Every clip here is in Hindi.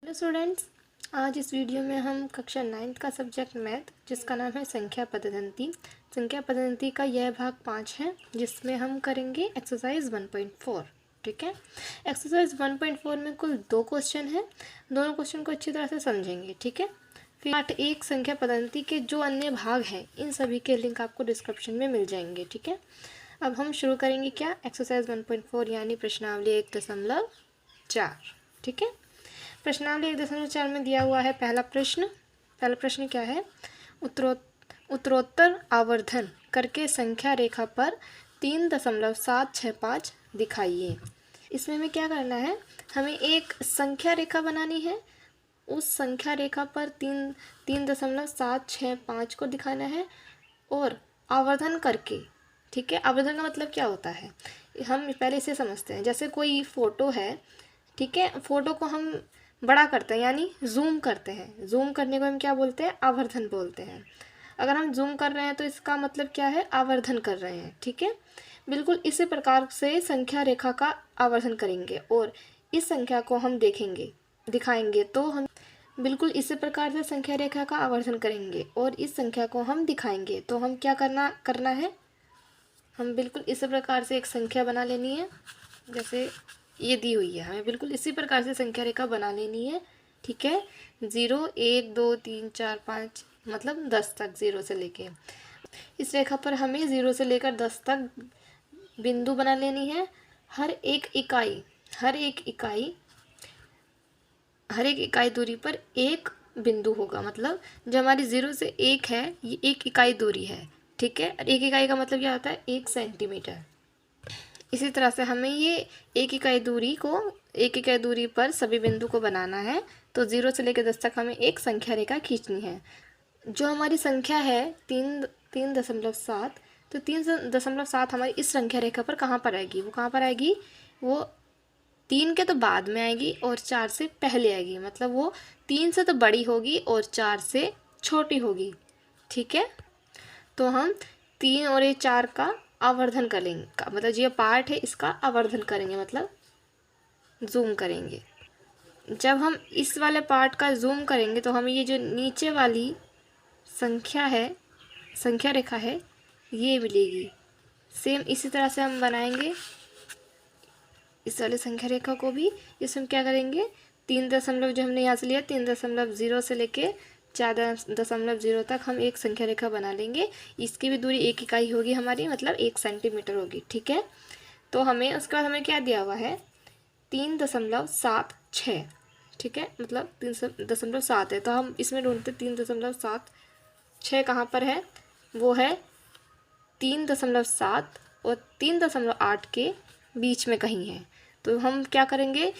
हेलो स्टूडेंट्स, आज इस वीडियो में हम कक्षा 9th का सब्जेक्ट मैथ जिसका नाम है संख्या पद्धति का यह भाग 5 है, जिसमें हम करेंगे एक्सरसाइज 1.4। ठीक है, एक्सरसाइज 1.4 में कुल 2 क्वेश्चन हैं। दोनों क्वेश्चन को अच्छी तरह से समझेंगे। ठीक है, फिर पार्ट 1 संख्या पद्धति के जो अन्य भाग हैं इन सभी के लिंक आपको डिस्क्रिप्शन में मिल जाएंगे। ठीक है, अब हम शुरू करेंगे क्या, एक्सरसाइज 1.4 यानी प्रश्नावली 1.4। ठीक है, प्रश्नावली 1.4 में दिया हुआ है पहला प्रश्न क्या है, उत्तरोत्तर आवर्धन करके संख्या रेखा पर 3.765 दिखाइए। इसमें हमें क्या करना है, हमें एक संख्या रेखा बनानी है। उस संख्या रेखा पर 3.765 को दिखाना है और आवर्धन करके। ठीक है, आवर्धन का मतलब क्या होता है, हम पहले इसे समझते हैं। जैसे कोई फ़ोटो है, ठीक है, फ़ोटो को हम बड़ा करते हैं यानी जूम करते हैं। जूम करने को हम क्या बोलते हैं, आवर्धन बोलते हैं। अगर हम जूम कर रहे हैं तो इसका मतलब क्या है, आवर्धन कर रहे हैं। ठीक है, बिल्कुल इसी प्रकार से संख्या रेखा का आवर्धन करेंगे और इस संख्या को हम दिखाएंगे तो हम बिल्कुल इसी प्रकार से संख्या रेखा का आवर्धन करेंगे और इस संख्या को हम दिखाएंगे तो हम क्या करना है, हम बिल्कुल इसी प्रकार से एक संख्या बना लेनी है। जैसे ये दी हुई है, हमें बिल्कुल इसी प्रकार से संख्या रेखा बना लेनी है। ठीक है, 0 1 2 3 4 5 मतलब 10 तक, 0 से लेके इस रेखा पर हमें 0 से लेकर 10 तक बिंदु बना लेनी है। हर एक इकाई दूरी पर एक बिंदु होगा। मतलब जो हमारी 0 से 1 है ये 1 इकाई दूरी है। ठीक है, 1 इकाई का मतलब क्या होता है, 1 सेंटीमीटर। इसी तरह से हमें ये एक इकाई दूरी पर सभी बिंदु को बनाना है। तो 0 से लेकर 10 तक हमें एक संख्या रेखा खींचनी है। जो हमारी संख्या है 3.7, तो 3.7 हमारी इस संख्या रेखा पर कहाँ पर आएगी, वो कहाँ पर आएगी, वो 3 के तो बाद में आएगी और 4 से पहले आएगी। मतलब वो 3 से तो बड़ी होगी और 4 से छोटी होगी। ठीक है, तो हम 3 और ये 4 का आवर्धन करेंगे, मतलब ये पार्ट है इसका आवर्धन करेंगे, मतलब जूम करेंगे। जब हम इस वाले पार्ट का जूम करेंगे तो हमें ये जो नीचे वाली संख्या रेखा है ये मिलेगी। सेम इसी तरह से हम बनाएंगे इस वाली संख्या रेखा को भी। इसमें क्या करेंगे, 3 दशमलव जो हमने यहाँ से लिया 3.0 से लेके 4.0 तक हम एक संख्या रेखा बना लेंगे। इसकी भी दूरी 1 इकाई होगी हमारी, मतलब 1 सेंटीमीटर होगी। ठीक है, तो हमें उसके बाद हमें क्या दिया हुआ है, 3.76। ठीक है, मतलब 3.7 है, तो हम इसमें ढूंढते 3.76 कहाँ पर है, वो है 3.7 और 3.8 के बीच में कहीं है। तो हम क्या करेंगे,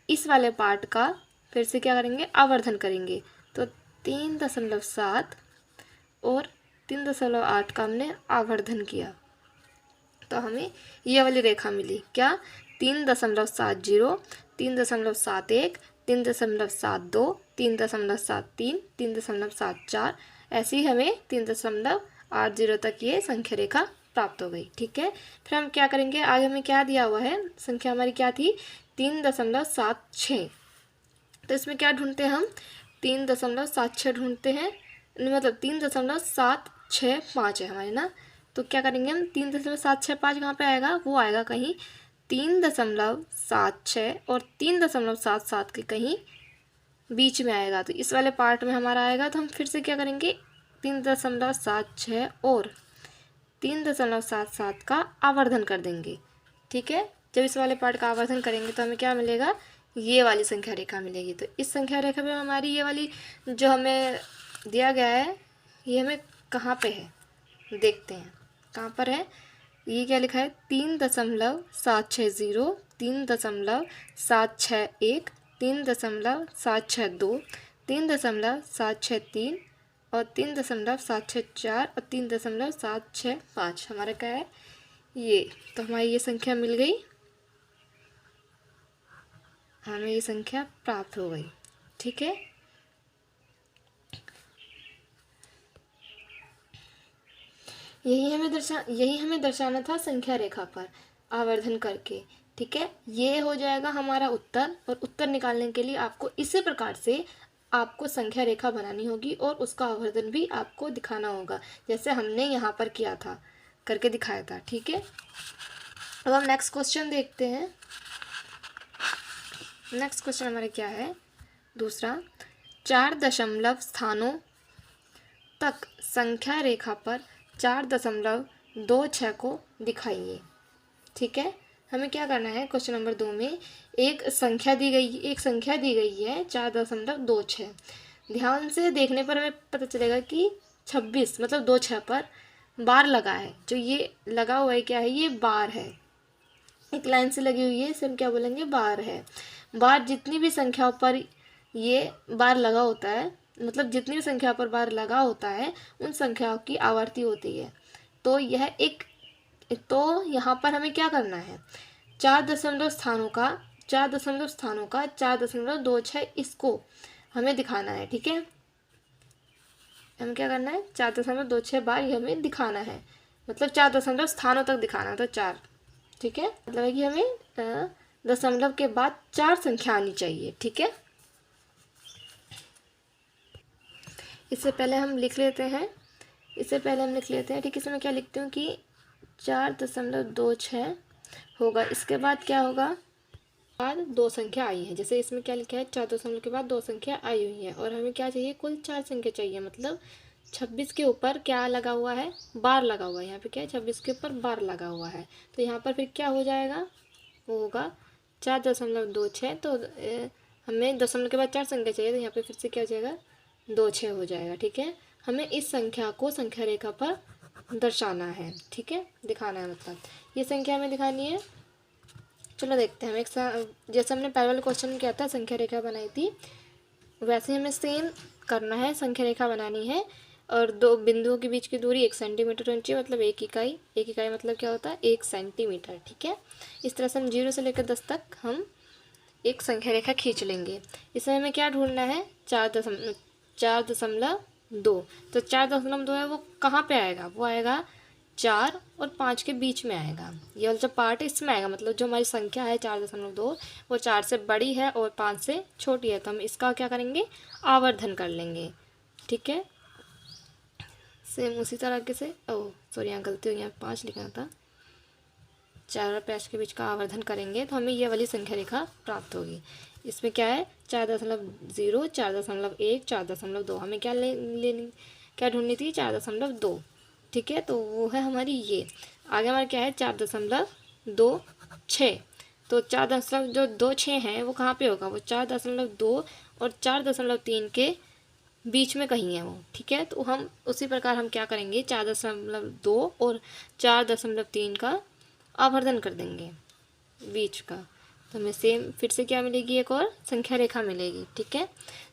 इस वाले पार्ट का फिर से क्या करेंगे, आवर्धन करेंगे। तो 3.7 और 3.8 का हमने आवर्धन किया तो हमें ये वाली रेखा मिली। क्या, 3.70, 3.71, 3.72, 3.73, 3.74, ऐसे ही हमें 3.80 तक ये संख्या रेखा प्राप्त हो गई। ठीक है, फिर हम क्या करेंगे, आगे हमें क्या दिया हुआ है, संख्या हमारी क्या थी, 3.76। तो इसमें क्या ढूंढते हैं हम, 3.76 ढूंढते हैं, मतलब 3.765 है हमारे ना। तो क्या करेंगे हम, 3.765 कहाँ पे आएगा, वो आएगा कहीं 3.76 और 3.77 के कहीं बीच में आएगा। तो इस वाले पार्ट में हमारा आएगा। तो हम फिर से क्या करेंगे, 3.76 और 3.77 का आवर्धन कर देंगे। ठीक है, जब इस वाले पार्ट का आवर्धन करेंगे तो हमें क्या मिलेगा, ये वाली संख्या रेखा मिलेगी। तो इस संख्या रेखा में हमारी ये वाली जो हमें दिया गया है ये हमें कहाँ पे है, देखते हैं कहाँ पर है। ये क्या लिखा है, 3.760, 3.761, 3.762, 3.763 और 3.764 और 3.765 हमारा क्या है ये। तो हमारी ये संख्या मिल गई, हमें ये संख्या प्राप्त हो गई। ठीक है, यही हमें दर्शाना था संख्या रेखा पर आवर्धन करके ठीक है, ये हो जाएगा हमारा उत्तर। और उत्तर निकालने के लिए आपको इसी प्रकार से आपको संख्या रेखा बनानी होगी और उसका आवर्धन भी आपको दिखाना होगा, जैसे हमने यहाँ पर किया था, करके दिखाया था। ठीक है, अब हम नेक्स्ट क्वेश्चन देखते हैं। नेक्स्ट क्वेश्चन हमारा क्या है, दूसरा, 4 दशमलव स्थानों तक संख्या रेखा पर 4.26 को दिखाइए। ठीक है, हमें क्या करना है, क्वेश्चन नंबर 2 में एक संख्या दी गई है 4.26। ध्यान से देखने पर हमें पता चलेगा कि 26 मतलब 2 6 पर बार लगा है। जो ये लगा हुआ है क्या है, ये बार है, एक लाइन से लगी हुई है, इसे हम क्या बोलेंगे, बार है। बार जितनी भी संख्याओं पर ये बार लगा होता है, मतलब जितनी भी संख्या पर बार लगा होता है उन संख्याओं की आवर्ती होती है। तो यह एक, तो यहाँ पर हमें क्या करना है, 4 दशमलव स्थानों का 4.26 इसको हमें दिखाना है। ठीक है, हमें क्या करना है, 4.26 बार ये हमें दिखाना है, मतलब 4 दशमलव स्थानों तक दिखाना है, तो 4। ठीक है, मतलब है कि हमें दशमलव के बाद 4 संख्या आनी चाहिए। ठीक है, इससे पहले हम लिख लेते हैं, ठीक है, इसमें क्या लिखती हूँ कि 4.26 होगा, इसके बाद क्या होगा, बाद 2 संख्या आई है। जैसे इसमें क्या लिखा है, 4 दशमलव के बाद 2 संख्या आई हुई है, और हमें क्या चाहिए, कुल 4 संख्या चाहिए। मतलब 26 के ऊपर क्या लगा हुआ है, बार लगा हुआ है। यहाँ पे क्या है, 26 के ऊपर बार लगा हुआ है, तो यहाँ पर फिर क्या हो जाएगा, वो होगा 4.26। तो हमें दशमलव के बाद 4 संख्या चाहिए, तो यहाँ पे फिर से क्या हो जाएगा, 2 6 हो जाएगा। ठीक है, हमें इस संख्या को संख्या रेखा पर दर्शाना है। ठीक है, दिखाना है, मतलब ये संख्या हमें दिखानी है। चलो देखते हैं, हम जैसे हमने पहले वाले क्वेश्चन में किया था, संख्या रेखा बनाई थी, वैसे हमें सेम करना है, संख्या रेखा बनानी है। और 2 बिंदुओं के बीच की दूरी 1 सेंटीमीटर होनी चाहिए, मतलब 1 इकाई मतलब क्या होता है, 1 सेंटीमीटर। ठीक है, इस तरह से हम 0 से लेकर 10 तक हम एक संख्या रेखा खींच लेंगे। इसमें हमें क्या ढूंढना है, 4.2। तो 4.2 है, वो कहाँ पे आएगा, वो आएगा 4 और 5 के बीच में आएगा। ये वाला जो पार्ट है इसमें आएगा, मतलब जो हमारी संख्या है 4.2 वो 4 से बड़ी है और 5 से छोटी है, तो हम इसका क्या करेंगे, आवर्धन कर लेंगे। ठीक है, सेम उसी तरह से, ओह सॉरी यहाँ गलती हो गई, यहाँ 5 लिखना था। 4 और 5 के बीच का आवर्धन करेंगे तो हमें ये वाली संख्या रेखा प्राप्त होगी। इसमें क्या है, 4.0, 4.1, 4.2, हमें क्या क्या ढूंढनी थी, 4.2। ठीक है, तो वो है हमारी ये। आगे हमारा क्या है, 4.26। तो 4.26 है वो कहाँ पे होगा, वो 4.2 और 4.3 के बीच में कहीं है वो। ठीक है, तो हम उसी प्रकार हम क्या करेंगे, 4.2 और 4.3 का आवर्धन कर देंगे बीच का, तो हमें सेम फिर से क्या मिलेगी, एक और संख्या रेखा मिलेगी। ठीक है,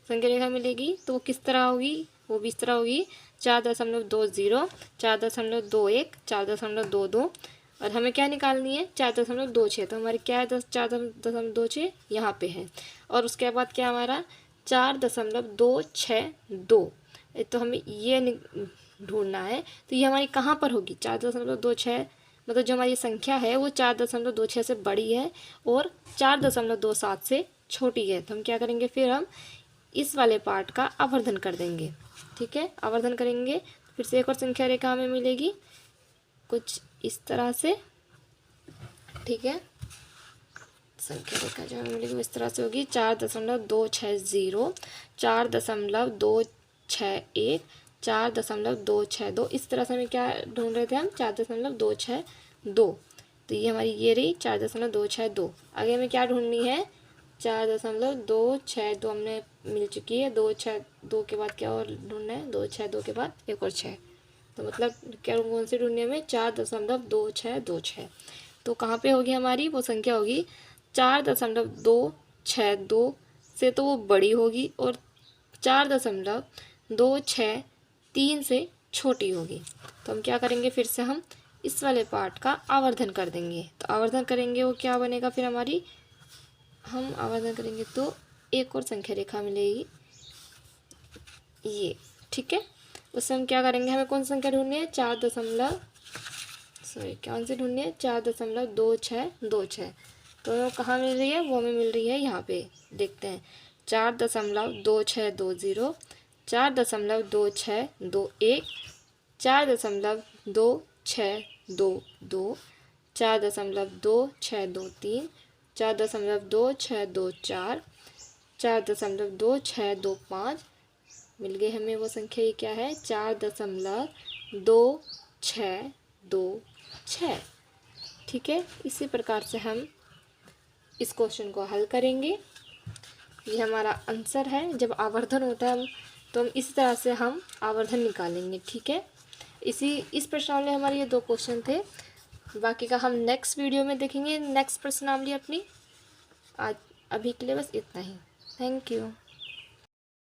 संख्या रेखा मिलेगी तो वो किस तरह होगी, वो भी इस तरह होगी, 4.20, 4.21, 4.22, और हमें क्या निकालनी है, 4.26। तो हमारी क्या है, 4.26 यहाँ पे है, और उसके बाद क्या हमारा 4.262। तो हमें ये ढूंढना है, तो ये हमारी कहाँ पर होगी, 4.26, मतलब जो हमारी संख्या है वो 4.26 से बड़ी है और 4.27 से छोटी है। तो हम क्या करेंगे, फिर हम इस वाले पार्ट का आवर्धन कर देंगे। ठीक है, आवर्धन करेंगे फिर से एक और संख्या रेखा हमें मिलेगी कुछ इस तरह से। ठीक है, संख्या रेखा जो हमें मिलेगी इस तरह से होगी, 4.260, 4.261, 4.262। इस तरह से हमें क्या ढूंढ रहे थे हम, 4.262। तो ये हमारी ये रही 4.262। आगे हमें क्या ढूंढनी है, 4.262 हमने मिल चुकी है। 262 के बाद क्या और ढूंढना है, 262 के बाद एक और 6। तो मतलब क्या कौन सी ढूंढनी है हमें, 4.2626। तो कहाँ पे होगी हमारी वो संख्या होगी 4.262 से, तो वो बड़ी होगी, और 4.263 से छोटी होगी। तो हम क्या करेंगे, फिर से हम इस वाले पार्ट का आवर्धन कर देंगे। तो आवर्धन करेंगे वो क्या बनेगा, फिर हमारी हम आवर्धन करेंगे तो एक और संख्या रेखा मिलेगी ये। ठीक है, उससे हम क्या करेंगे, हमें कौन सी संख्या ढूंढनी है, कौन सी ढूंढनी है, 4.2626। तो कहाँ मिल रही है, वो हमें मिल रही है यहाँ पे, देखते हैं 4.2620, 4.2621, 4.2622, 4.2623, 4.2624, 4.2625 मिल गई हमें वो संख्या। ये क्या है, 4.2626। ठीक है, इसी प्रकार से हम इस क्वेश्चन को हल करेंगे। ये हमारा आंसर है। जब आवर्धन होता है तो हम इस तरह से हम आवर्धन निकालेंगे। ठीक है, इस प्रश्नावली में हमारे ये 2 क्वेश्चन थे। बाकी का हम नेक्स्ट वीडियो में देखेंगे, नेक्स्ट प्रश्नावली अपनी। आज अभी के लिए बस इतना ही। Thank you.